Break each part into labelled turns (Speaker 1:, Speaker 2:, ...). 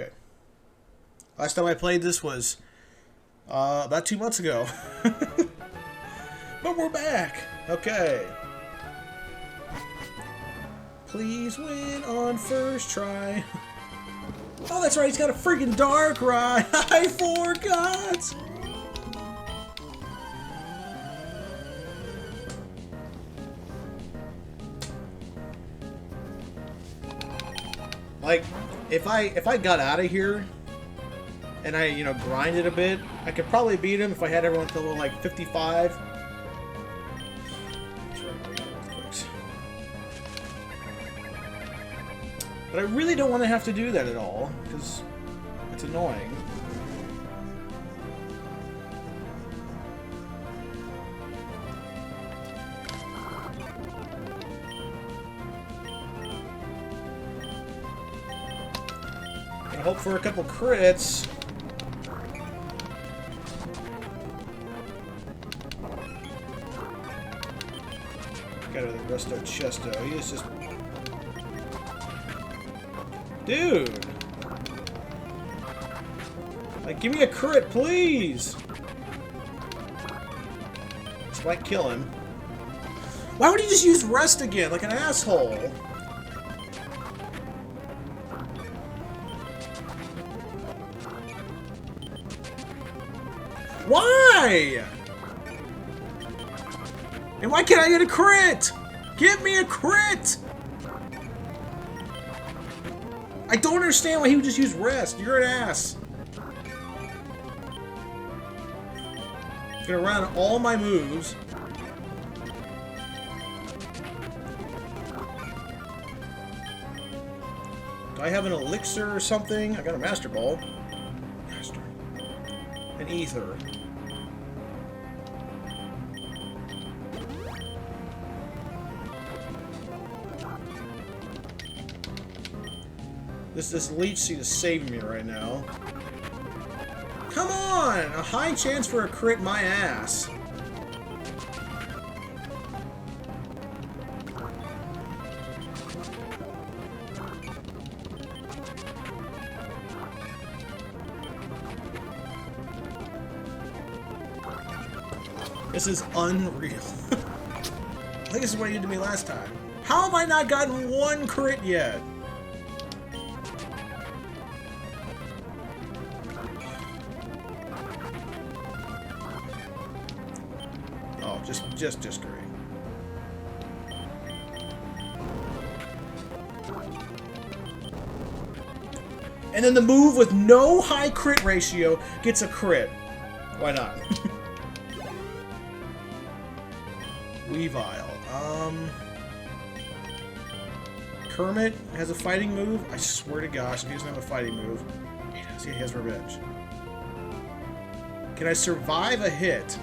Speaker 1: Okay. Last time I played this was about 2 months ago. But we're back. Okay. Please win on first try. Oh, that's right. He's got a freaking dark ride. I forgot. Like, if I got out of here and I, grinded a bit, I could probably beat him if I had everyone to level like 55. But I really don't want to have to do that at all, because it's annoying. I hope for a couple crits. Got the Resto Chesto. He is just... Dude! Like, give me a crit, please! This might kill him. Why would he just use rest again, like an asshole? Why? And why can't I get a crit? Give me a crit! I don't understand why he would just use rest. You're an ass. I'm gonna run out all my moves. Do I have an elixir or something? I got a Master Ball. Master. An ether. This leech seed is saving me right now. Come on! A high chance for a crit my ass. This is unreal. I think this is what you did to me last time. How have I not gotten one crit yet? Just great. And then the move with no high crit ratio gets a crit. Why not? Weavile. Kermit has a fighting move? I swear to gosh, he doesn't have a fighting move. He does. He has revenge. Can I survive a hit?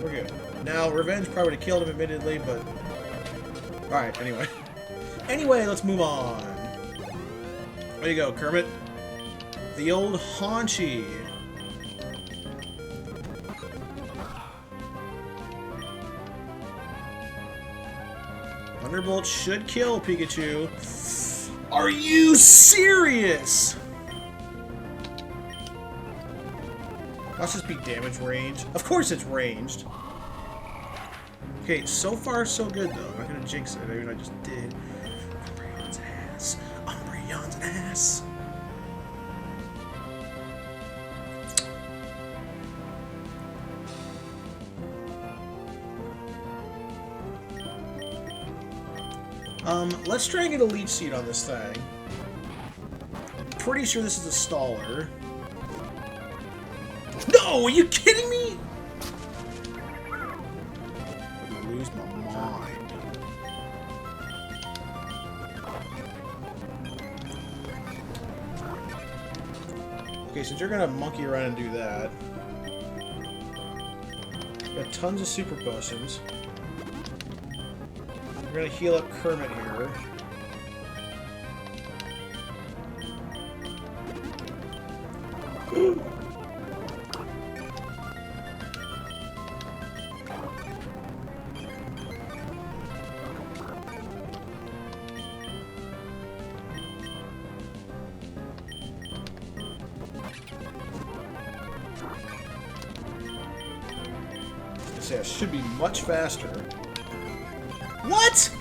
Speaker 1: We're good. Now, revenge probably would have killed him, admittedly, but... Alright, anyway. Anyway, let's move on. There you go, Kermit. The old Haunchy. Thunderbolt should kill Pikachu. Are you serious? Watch this be damage range. Of course it's ranged. Okay, so far so good though. I'm not gonna jinx it. I mean, I just did. Umbreon's ass. Umbreon's ass. Let's try and get a leech seed on this thing. Pretty sure this is a staller. No, are you kidding me? I'm gonna lose my mind. Okay, since you're gonna monkey around and do that. Got tons of super potions. We're gonna heal up Kermit here. say, it should be much faster. What?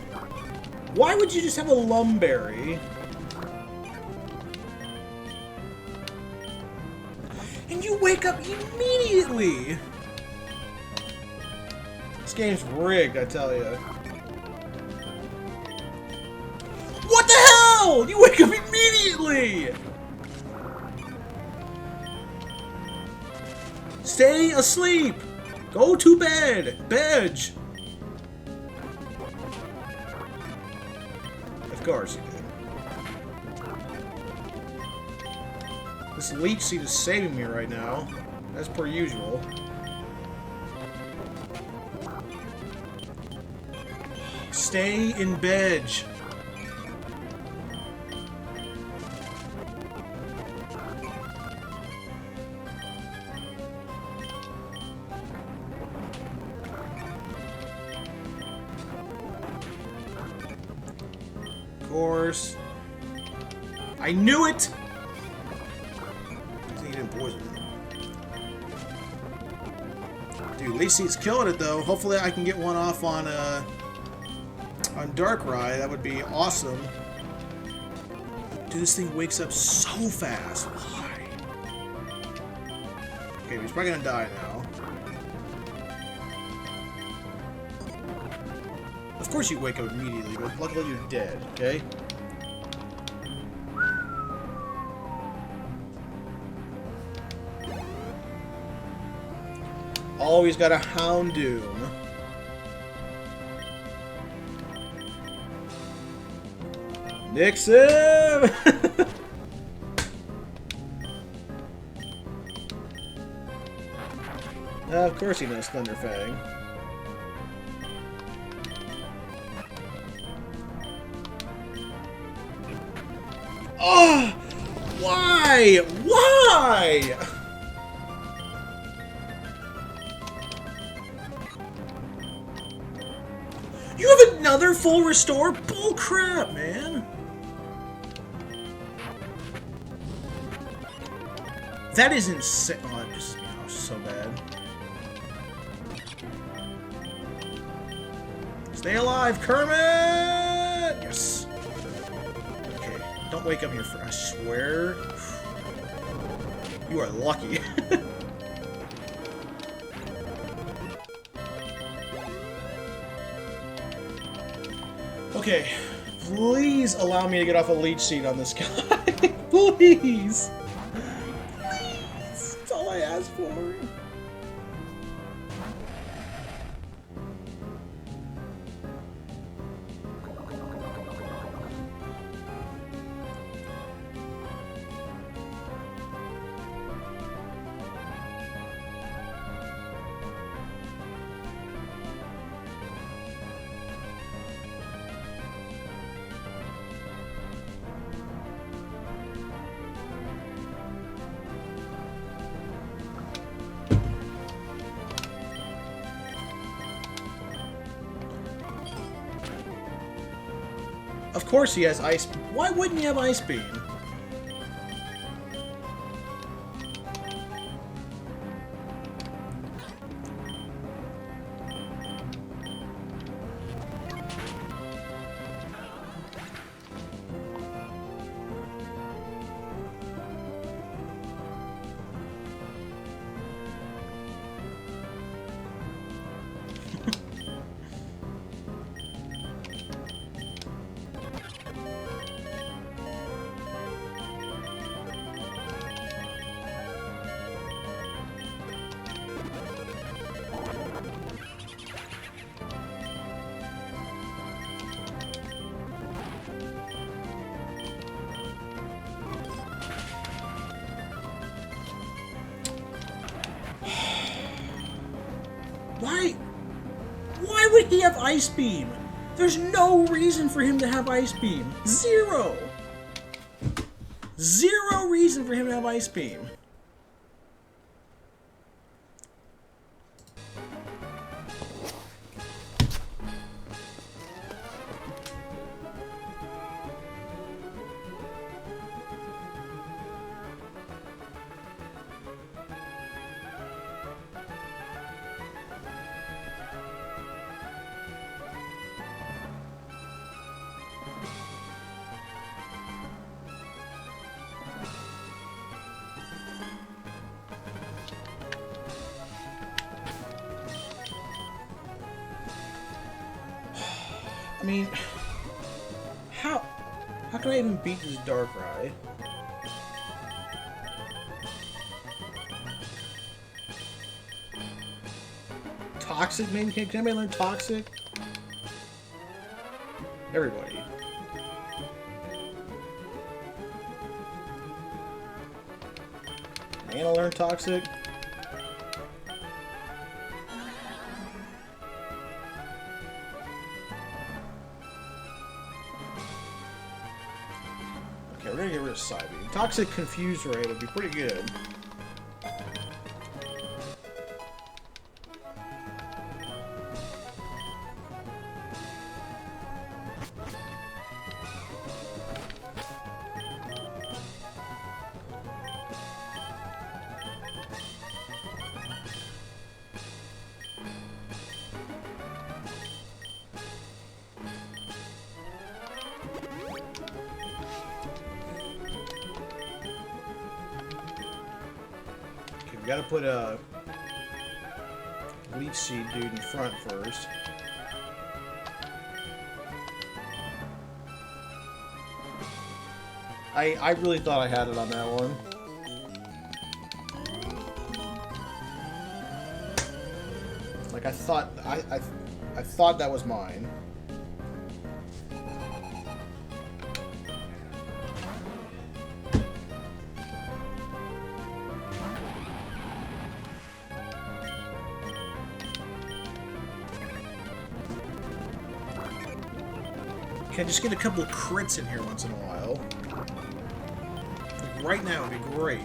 Speaker 1: Why would you just have a lumberry? And you wake up immediately! This game's rigged, I tell you. What the hell? You wake up immediately! Stay asleep! Go to bed! Bedge! Of course you did. This leech seed is saving me right now, as per usual. Stay in bed. Of course. I knew it! I think he didn't poison it. Dude, Leech Seed's killing it though. Hopefully I can get one off on Darkrai. That would be awesome. Dude, this thing wakes up so fast. Why? Okay, he's probably gonna die now. Of course you wake up immediately, but luckily you're dead, okay? Always got a Houndoom. Nix him! Of course he knows Thunderfang. Oh! Why? Why? You have another full restore? Bull crap, man. That is insane. Oh, that pisses me off so bad. Stay alive, Kermit! Yes. Okay, don't wake up here for. I swear. You are lucky. Okay, please allow me to get off a Leech Seed on this guy. Please! Please! That's all I asked for. Of course he has Ice... Why wouldn't he have Ice Beam? Why would he have Ice Beam? There's no reason for him to have Ice Beam. Zero! Zero reason for him to have Ice Beam. mean, how can I even beat this Darkrai? Toxic, maybe? Can anybody learn Toxic? Everybody. Anna learn Toxic? Okay, we're gonna get rid of Psybeam. Toxic Confuse Ray would be pretty good. We gotta put a Leech Seed dude in front first. I really thought I had it on that one. Like I thought I thought that was mine. Can I just get a couple of crits in here once in a while? Like right now would be great.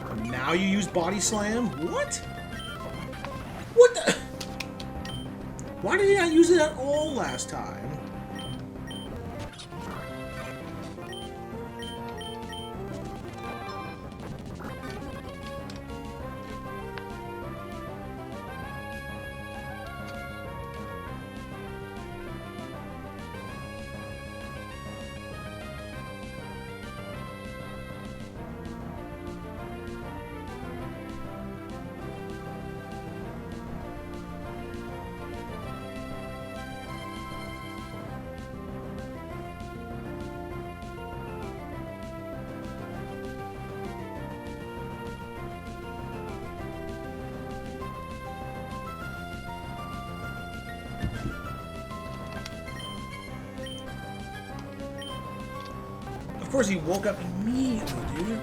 Speaker 1: And now you use Body Slam? What? What the? Why did he not use it at all last time? Of course, he woke up immediately, dude.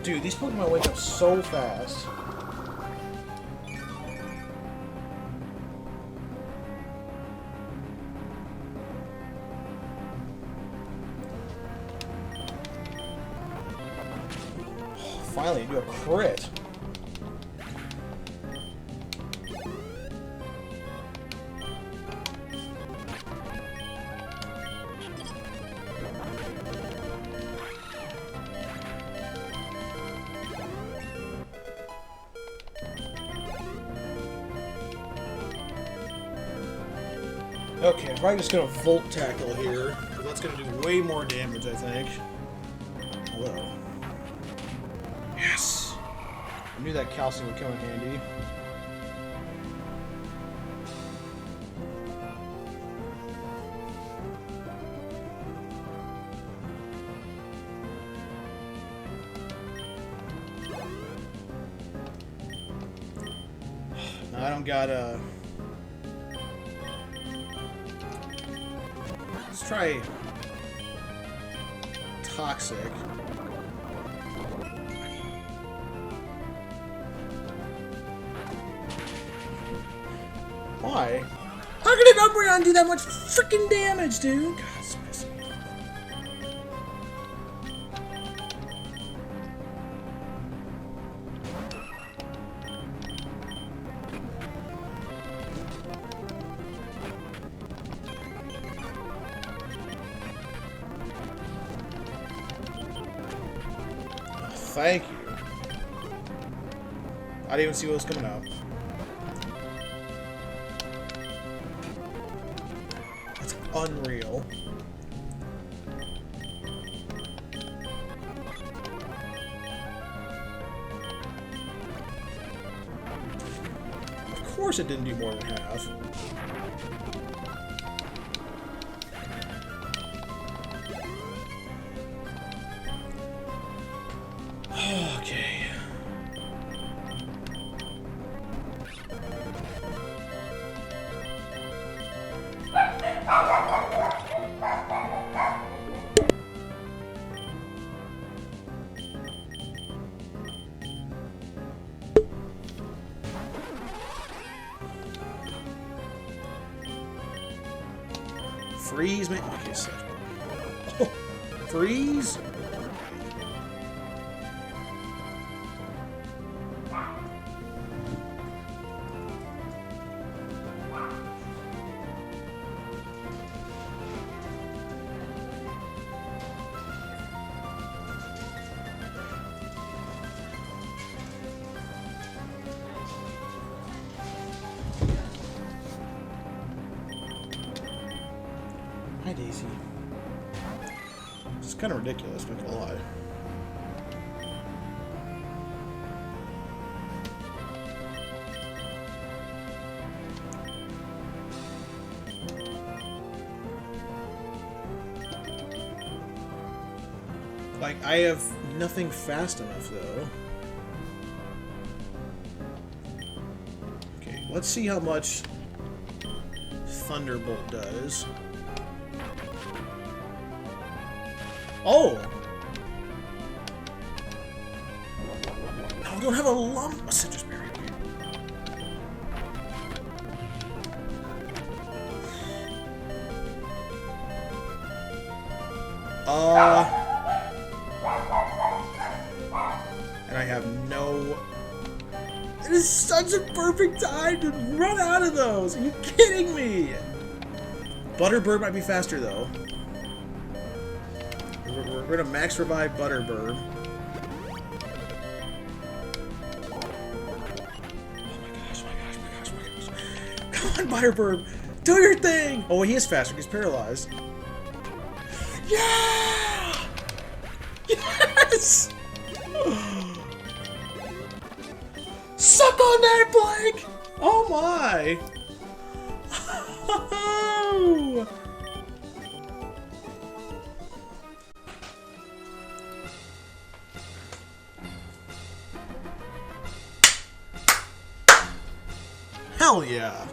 Speaker 1: Dude, these Pokemon wake up so fast. Oh, finally, you do a crit. Okay, I'm probably just gonna Volt Tackle here, because that's gonna do way more damage, I think. Hello. Yes! I knew that calcium would come in handy. I don't got a... Let's try Toxic. Why? How could an Umbreon do that much freaking damage, dude? God, it's pissing me off. Thank you. I didn't even see what was coming out. unreal. Of course it didn't do more than half. Okay. Freeze, man. Okay, so. Oh, freeze? Hi, Daisy. It's kind of ridiculous, not gonna lie. Like, I have nothing fast enough, though. Okay, let's see how much Thunderbolt does. Oh! No, we don't have a lump. A citrus berry. And I have no... It is such a perfect time to run out of those! Are you kidding me? Butterbird might be faster, though. We're gonna max revive Butterbird. Oh my gosh, my gosh. Come on, Butterbird! Do your thing! Oh, he is faster, he's paralyzed. Yeah! Yes! Suck on that, Blake! Oh my! Oh! Hell yeah!